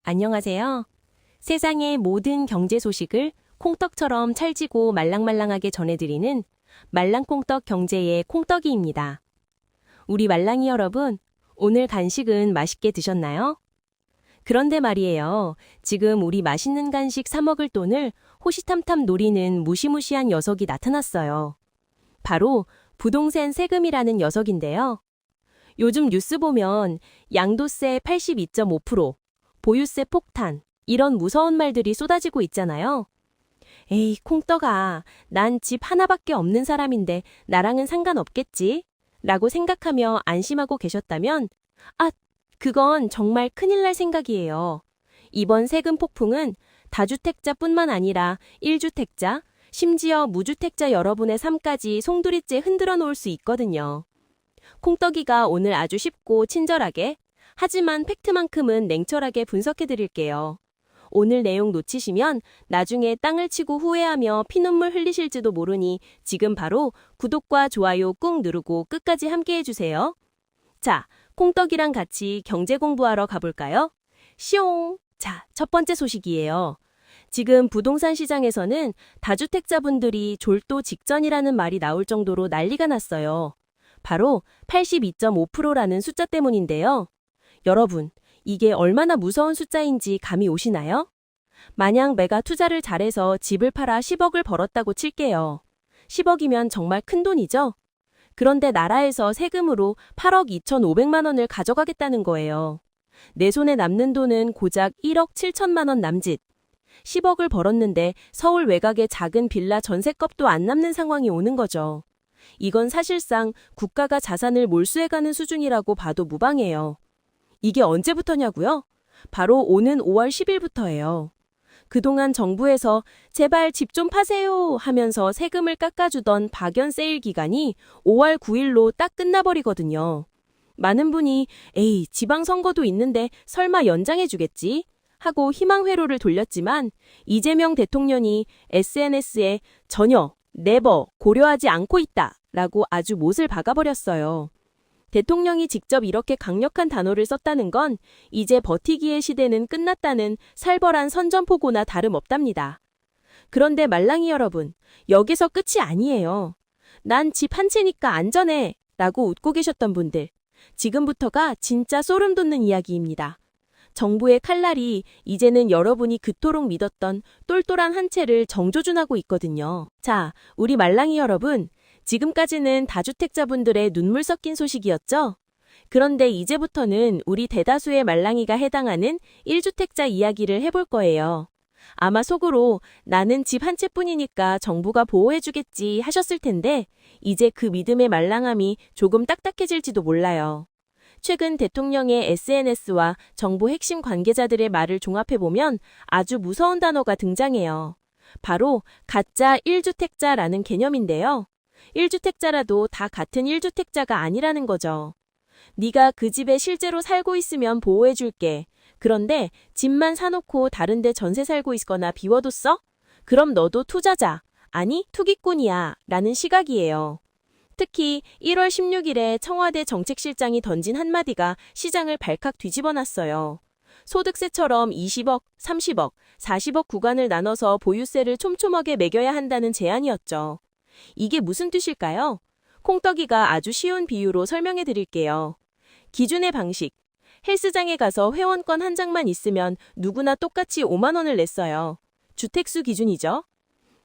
안녕하세요. 세상의 모든 경제 소식을 콩떡처럼 찰지고 말랑말랑하게 전해드리는 말랑콩떡 경제의 콩떡이입니다. 우리 말랑이 여러분, 오늘 간식은 맛있게 드셨나요? 그런데 말이에요. 지금 우리 맛있는 간식 사 먹을 돈을 호시탐탐 노리는 무시무시한 녀석이 나타났어요. 바로 부동산 세금이라는 녀석인데요. 요즘 뉴스 보면 양도세 82.5%, 보유세 폭탄, 이런 무서운 말들이 쏟아지고 있잖아요. 에이, 콩떡아, 난 집 하나밖에 없는 사람인데 나랑은 상관없겠지? 라고 생각하며 안심하고 계셨다면, 그건 정말 큰일 날 생각이에요. 이번 세금 폭풍은 다주택자뿐만 아니라 1주택자, 심지어 무주택자 여러분의 삶까지 송두리째 흔들어 놓을 수 있거든요. 콩떡이가 오늘 아주 쉽고 친절하게, 하지만 팩트만큼은 냉철하게 분석해 드릴게요. 오늘 내용 놓치시면 나중에 땅을 치고 후회하며 피눈물 흘리실지도 모르니 지금 바로 구독과 좋아요 꾹 누르고 끝까지 함께 해주세요. 자, 콩떡이랑 같이 경제 공부하러 가볼까요? 시옹! 자, 첫 번째 소식이에요. 지금 부동산 시장에서는 다주택자분들이 졸도 직전이라는 말이 나올 정도로 난리가 났어요. 바로 82.5%라는 숫자 때문인데요. 여러분, 이게 얼마나 무서운 숫자인지 감이 오시나요? 만약 내가 투자를 잘해서 집을 팔아 10억을 벌었다고 칠게요. 10억이면 정말 큰 돈이죠? 그런데 나라에서 세금으로 8억 2,500만 원을 가져가겠다는 거예요. 내 손에 남는 돈은 고작 1억 7천만 원 남짓. 10억을 벌었는데 서울 외곽의 작은 빌라 전셋값도 안 남는 상황이 오는 거죠. 이건 사실상 국가가 자산을 몰수해가는 수준이라고 봐도 무방해요. 이게 언제부터냐고요? 바로 오는 5월 10일부터예요. 그동안 정부에서 제발 집 좀 파세요 하면서 세금을 깎아주던 박연 세일 기간이 5월 9일로 딱 끝나버리거든요. 많은 분이 에이, 지방선거도 있는데 설마 연장해주겠지? 하고 희망회로를 돌렸지만 이재명 대통령이 SNS에 전혀 네버 고려하지 않고 있다 라고 아주 못을 박아버렸어요. 대통령이 직접 이렇게 강력한 단어를 썼다는 건 이제 버티기의 시대는 끝났다는 살벌한 선전포고나 다름없답니다. 그런데 말랑이 여러분, 여기서 끝이 아니에요. 난 집 한 채니까 안전해 라고 웃고 계셨던 분들, 지금부터가 진짜 소름 돋는 이야기입니다. 정부의 칼날이 이제는 여러분이 그토록 믿었던 똘똘한 한 채를 정조준하고 있거든요. 자, 우리 말랑이 여러분, 지금까지는 다주택자분들의 눈물 섞인 소식이었죠? 그런데 이제부터는 우리 대다수의 말랑이가 해당하는 1주택자 이야기를 해볼 거예요. 아마 속으로 나는 집 한 채뿐이니까 정부가 보호해주겠지 하셨을 텐데 이제 그 믿음의 말랑함이 조금 딱딱해질지도 몰라요. 최근 대통령의 SNS와 정부 핵심 관계자들의 말을 종합해보면 아주 무서운 단어가 등장해요. 바로 가짜 1주택자라는 개념인데요. 1주택자라도 다 같은 1주택자가 아니라는 거죠. 네가 그 집에 실제로 살고 있으면 보호해줄게. 그런데 집만 사놓고 다른 데 전세 살고 있거나 비워뒀어? 그럼 너도 투자자, 아니 투기꾼이야 라는 시각이에요. 특히 1월 16일에 청와대 정책실장이 던진 한마디가 시장을 발칵 뒤집어놨어요. 소득세처럼 20억, 30억, 40억 구간을 나눠서 보유세를 촘촘하게 매겨야 한다는 제안이었죠. 이게 무슨 뜻일까요? 콩떡이가 아주 쉬운 비유로 설명해 드릴게요. 기준의 방식. 헬스장에 가서 회원권 한 장만 있으면 누구나 똑같이 5만 원을 냈어요. 주택수 기준이죠.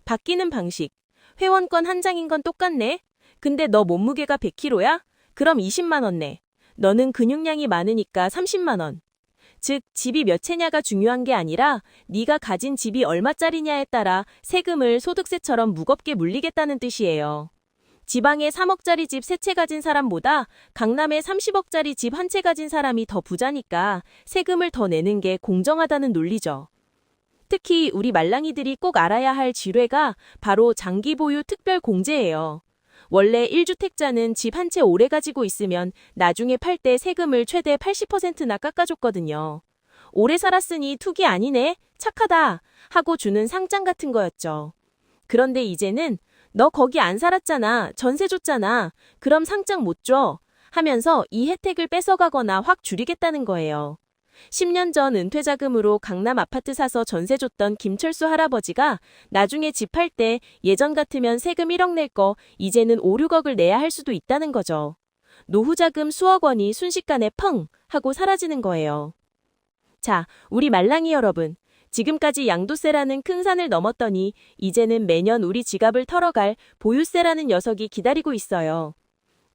바뀌는 방식. 회원권 한 장인 건 똑같네. 근데 너 몸무게가 100kg야? 그럼 20만 원 내. 너는 근육량이 많으니까 30만 원. 즉, 집이 몇 채냐가 중요한 게 아니라 네가 가진 집이 얼마짜리냐에 따라 세금을 소득세처럼 무겁게 물리겠다는 뜻이에요. 지방에 3억짜리 집 3채 가진 사람보다 강남에 30억짜리 집 한 채 가진 사람이 더 부자니까 세금을 더 내는 게 공정하다는 논리죠. 특히 우리 말랑이들이 꼭 알아야 할 지뢰가 바로 장기보유 특별공제예요. 원래 1주택자는 집 한 채 오래 가지고 있으면 나중에 팔 때 세금을 최대 80%나 깎아줬거든요. 오래 살았으니 투기 아니네? 착하다 하고 주는 상장 같은 거였죠. 그런데 이제는 너 거기 안 살았잖아. 전세 줬잖아. 그럼 상장 못 줘. 하면서 이 혜택을 뺏어가거나 확 줄이겠다는 거예요. 10년 전 은퇴자금으로 강남 아파트 사서 전세 줬던 김철수 할아버지가 나중에 집 팔 때 예전 같으면 세금 1억 낼 거 이제는 5, 6억을 내야 할 수도 있다는 거죠. 노후자금 수억 원이 순식간에 펑 하고 사라지는 거예요. 자, 우리 말랑이 여러분. 지금까지 양도세라는 큰 산을 넘었더니 이제는 매년 우리 지갑을 털어갈 보유세라는 녀석이 기다리고 있어요.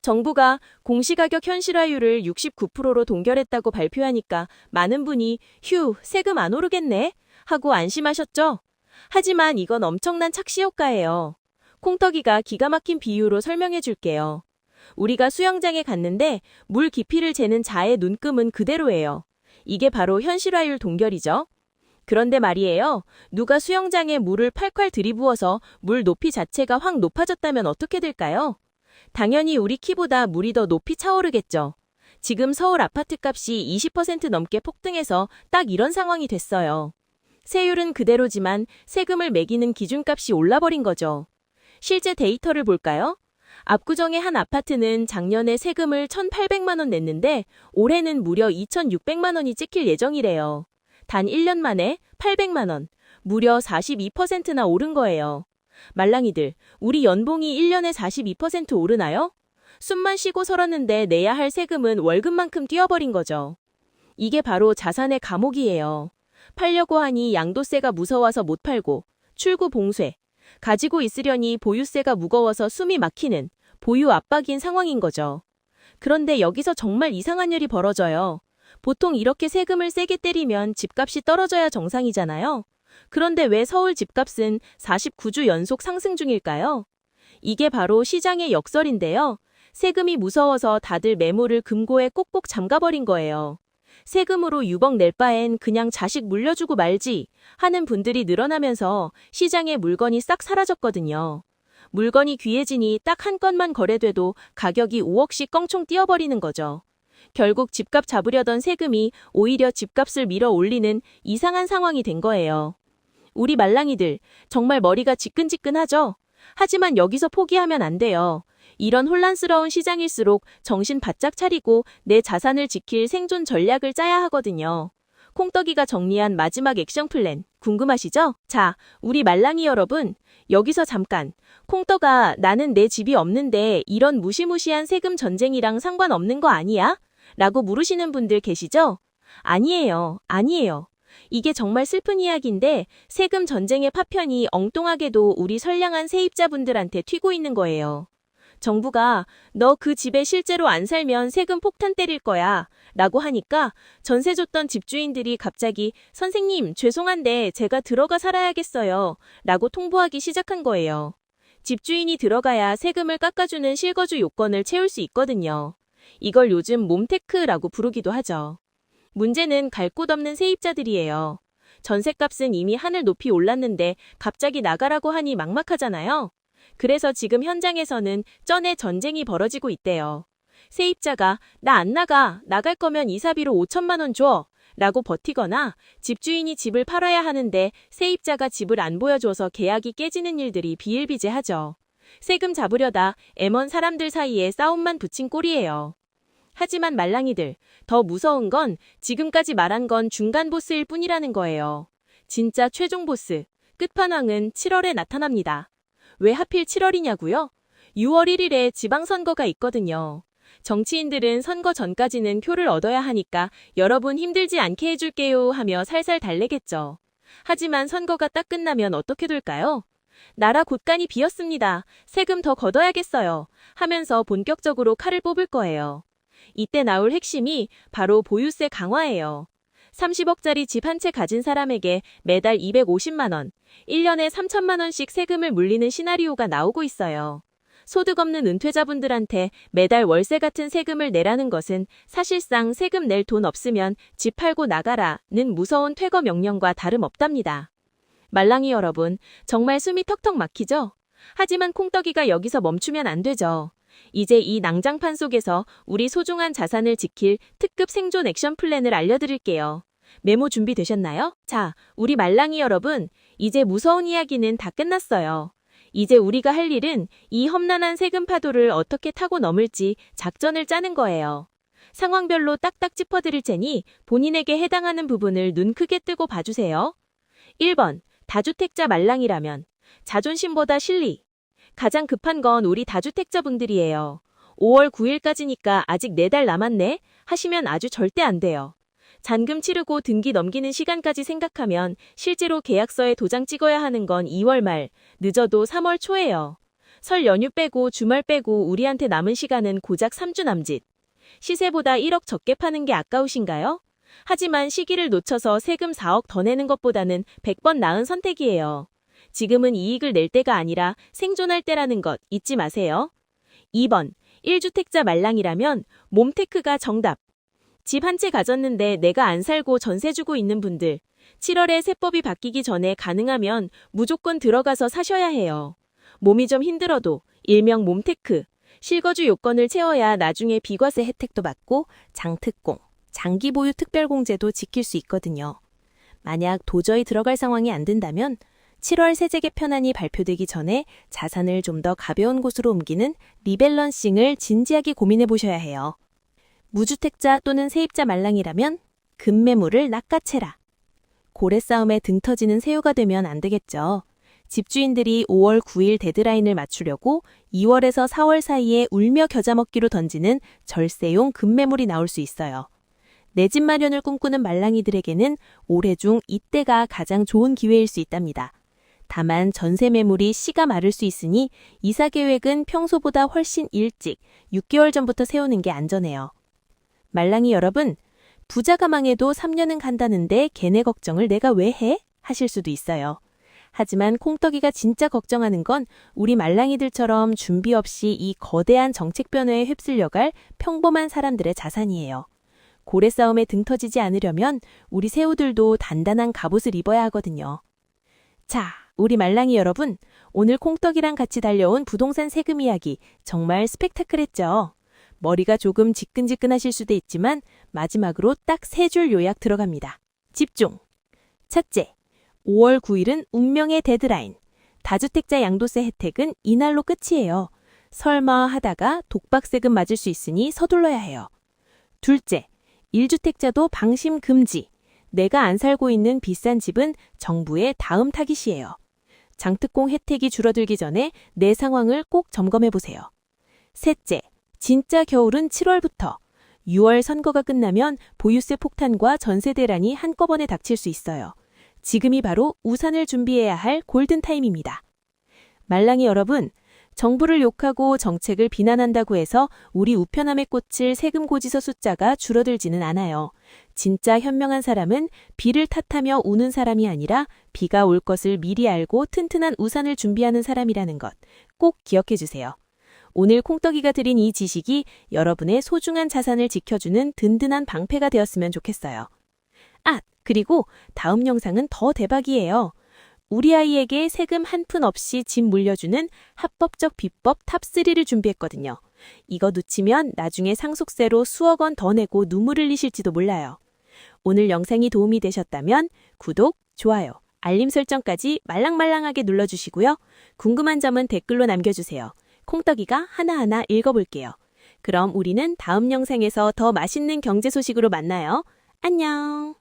정부가 공시가격 현실화율을 69%로 동결했다고 발표하니까 많은 분이 휴, 세금 안 오르겠네? 하고 안심하셨죠? 하지만 이건 엄청난 착시 효과예요. 콩떡이가 기가 막힌 비유로 설명해 줄게요. 우리가 수영장에 갔는데 물 깊이를 재는 자의 눈금은 그대로예요. 이게 바로 현실화율 동결이죠. 그런데 말이에요. 누가 수영장에 물을 팔콸 들이부어서 물 높이 자체가 확 높아졌다면 어떻게 될까요? 당연히 우리 키보다 물이 더 높이 차오르겠죠. 지금 서울 아파트값이 20% 넘게 폭등해서 딱 이런 상황이 됐어요. 세율은 그대로지만 세금을 매기는 기준값이 올라버린 거죠. 실제 데이터를 볼까요? 압구정의 한 아파트는 작년에 세금을 1,800만 원 냈는데 올해는 무려 2,600만 원이 찍힐 예정이래요. 단 1년 만에 800만 원, 무려 42%나 오른 거예요. 말랑이들, 우리 연봉이 1년에 42% 오르나요? 숨만 쉬고 설었는데 내야 할 세금은 월급만큼 뛰어버린 거죠. 이게 바로 자산의 감옥이에요. 팔려고 하니 양도세가 무서워서 못 팔고, 출구 봉쇄, 가지고 있으려니 보유세가 무거워서 숨이 막히는 보유 압박인 상황인 거죠. 그런데 여기서 정말 이상한 일이 벌어져요. 보통 이렇게 세금을 세게 때리면 집값이 떨어져야 정상이잖아요. 그런데 왜 서울 집값은 49주 연속 상승 중일까요? 이게 바로 시장의 역설인데요. 세금이 무서워서 다들 매물을 금고에 꼭꼭 잠가버린 거예요. 세금으로 6억 낼 바엔 그냥 자식 물려주고 말지 하는 분들이 늘어나면서 시장에 물건이 싹 사라졌거든요. 물건이 귀해지니 딱 한 건만 거래돼도 가격이 5억씩 껑총 뛰어버리는 거죠. 결국 집값 잡으려던 세금이 오히려 집값을 밀어 올리는 이상한 상황이 된 거예요. 우리 말랑이들, 정말 머리가 지끈지끈하죠? 하지만 여기서 포기하면 안 돼요. 이런 혼란스러운 시장일수록 정신 바짝 차리고 내 자산을 지킬 생존 전략을 짜야 하거든요. 콩떡이가 정리한 마지막 액션 플랜, 궁금하시죠? 자, 우리 말랑이 여러분, 여기서 잠깐. 콩떡아, 나는 내 집이 없는데 이런 무시무시한 세금 전쟁이랑 상관없는 거 아니야? 라고 물으시는 분들 계시죠? 아니에요. 이게 정말 슬픈 이야기인데 세금 전쟁의 파편이 엉뚱하게도 우리 선량한 세입자분들한테 튀고 있는 거예요. 정부가 너 그 집에 실제로 안 살면 세금 폭탄 때릴 거야 라고 하니까 전세 줬던 집주인들이 갑자기 선생님 죄송한데 제가 들어가 살아야겠어요 라고 통보하기 시작한 거예요. 집주인이 들어가야 세금을 깎아주는 실거주 요건을 채울 수 있거든요. 이걸 요즘 몸테크라고 부르기도 하죠. 문제는 갈 곳 없는 세입자들이에요. 전셋값은 이미 하늘 높이 올랐는데 갑자기 나가라고 하니 막막하잖아요. 그래서 지금 현장에서는 쩐의 전쟁이 벌어지고 있대요. 세입자가 나 안 나갈 거면 이사비로 5천만 원 줘 라고 버티거나 집주인이 집을 팔아야 하는데 세입자가 집을 안 보여줘서 계약이 깨지는 일들이 비일비재하죠. 세금 잡으려다 애먼 사람들 사이에 싸움만 붙인 꼴이에요. 하지만 말랑이들, 더 무서운 건 지금까지 말한 건 중간 보스일 뿐이라는 거예요. 진짜 최종 보스, 끝판왕은 7월에 나타납니다. 왜 하필 7월이냐고요? 6월 1일에 지방선거가 있거든요. 정치인들은 선거 전까지는 표를 얻어야 하니까 여러분 힘들지 않게 해줄게요 하며 살살 달래겠죠. 하지만 선거가 딱 끝나면 어떻게 될까요? 나라 곳간이 비었습니다. 세금 더 걷어야겠어요. 하면서 본격적으로 칼을 뽑을 거예요. 이때 나올 핵심이 바로 보유세 강화예요. 30억짜리 집 한 채 가진 사람에게 매달 250만 원, 1년에 3천만 원씩 세금을 물리는 시나리오가 나오고 있어요. 소득 없는 은퇴자분들한테 매달 월세 같은 세금을 내라는 것은 사실상 세금 낼 돈 없으면 집 팔고 나가라는 무서운 퇴거 명령과 다름없답니다. 말랑이 여러분, 정말 숨이 턱턱 막히죠? 하지만 콩떡이가 여기서 멈추면 안 되죠. 이제 이 낭장판 속에서 우리 소중한 자산을 지킬 특급 생존 액션 플랜을 알려드릴게요. 메모 준비되셨나요? 자, 우리 말랑이 여러분, 이제 무서운 이야기는 다 끝났어요. 이제 우리가 할 일은 이 험난한 세금 파도를 어떻게 타고 넘을지 작전을 짜는 거예요. 상황별로 딱딱 짚어드릴 테니 본인에게 해당하는 부분을 눈 크게 뜨고 봐주세요. 1번, 다주택자 말랑이라면 자존심보다 실리. 가장 급한 건 우리 다주택자분들이에요. 5월 9일까지니까 아직 4달 남았네 하시면 아주 절대 안 돼요. 잔금 치르고 등기 넘기는 시간까지 생각하면 실제로 계약서에 도장 찍어야 하는 건 2월 말, 늦어도 3월 초예요. 설 연휴 빼고 주말 빼고 우리한테 남은 시간은 고작 3주 남짓. 시세보다 1억 적게 파는 게 아까우신가요? 하지만 시기를 놓쳐서 세금 4억 더 내는 것보다는 100번 나은 선택이에요. 지금은 이익을 낼 때가 아니라 생존할 때라는 것 잊지 마세요. 2번, 1주택자 말랑이라면 몸테크가 정답. 집 한 채 가졌는데 내가 안 살고 전세 주고 있는 분들, 7월에 세법이 바뀌기 전에 가능하면 무조건 들어가서 사셔야 해요. 몸이 좀 힘들어도 일명 몸테크, 실거주 요건을 채워야 나중에 비과세 혜택도 받고 장특공, 장기보유 특별공제도 지킬 수 있거든요. 만약 도저히 들어갈 상황이 안 된다면 7월 세제 개편안이 발표되기 전에 자산을 좀 더 가벼운 곳으로 옮기는 리밸런싱을 진지하게 고민해 보셔야 해요. 무주택자 또는 세입자 말랑이라면 급매물을 낚아채라. 고래 싸움에 등 터지는 새우가 되면 안 되겠죠. 집주인들이 5월 9일 데드라인을 맞추려고 2월에서 4월 사이에 울며 겨자 먹기로 던지는 절세용 급매물이 나올 수 있어요. 내 집 마련을 꿈꾸는 말랑이들에게는 올해 중 이때가 가장 좋은 기회일 수 있답니다. 다만 전세 매물이 씨가 마를 수 있으니 이사 계획은 평소보다 훨씬 일찍 6개월 전부터 세우는 게 안전해요. 말랑이 여러분, 부자가 망해도 3년은 간다는데 걔네 걱정을 내가 왜 해? 하실 수도 있어요. 하지만 콩떡이가 진짜 걱정하는 건 우리 말랑이들처럼 준비 없이 이 거대한 정책 변화에 휩쓸려갈 평범한 사람들의 자산이에요. 고래 싸움에 등 터지지 않으려면 우리 새우들도 단단한 갑옷을 입어야 하거든요. 자, 우리 말랑이 여러분, 오늘 콩떡이랑 같이 달려온 부동산 세금 이야기 정말 스펙타클했죠? 머리가 조금 지끈지끈하실 수도 있지만 마지막으로 딱 3줄 요약 들어갑니다. 집중! 첫째, 5월 9일은 운명의 데드라인. 다주택자 양도세 혜택은 이날로 끝이에요. 설마 하다가 독박세금 맞을 수 있으니 서둘러야 해요. 둘째, 1주택자도 방심 금지. 내가 안 살고 있는 비싼 집은 정부의 다음 타깃이에요. 장특공 혜택이 줄어들기 전에 내 상황을 꼭 점검해보세요. 셋째, 진짜 겨울은 7월부터. 6월 선거가 끝나면 보유세 폭탄과 전세 대란이 한꺼번에 닥칠 수 있어요. 지금이 바로 우산을 준비해야 할 골든타임입니다. 말랑이 여러분, 정부를 욕하고 정책을 비난한다고 해서 우리 우편함에 꽂힐 세금 고지서 숫자가 줄어들지는 않아요. 진짜 현명한 사람은 비를 탓하며 우는 사람이 아니라 비가 올 것을 미리 알고 튼튼한 우산을 준비하는 사람이라는 것 꼭 기억해 주세요. 오늘 콩떡이가 드린 이 지식이 여러분의 소중한 자산을 지켜주는 든든한 방패가 되었으면 좋겠어요. 아, 그리고 다음 영상은 더 대박이에요. 우리 아이에게 세금 한 푼 없이 집 물려주는 합법적 비법 탑3를 준비했거든요. 이거 놓치면 나중에 상속세로 수억 원 더 내고 눈물 흘리실지도 몰라요. 오늘 영상이 도움이 되셨다면 구독, 좋아요, 알림 설정까지 말랑말랑하게 눌러주시고요. 궁금한 점은 댓글로 남겨주세요. 콩떡이가 하나하나 읽어볼게요. 그럼 우리는 다음 영상에서 더 맛있는 경제 소식으로 만나요. 안녕!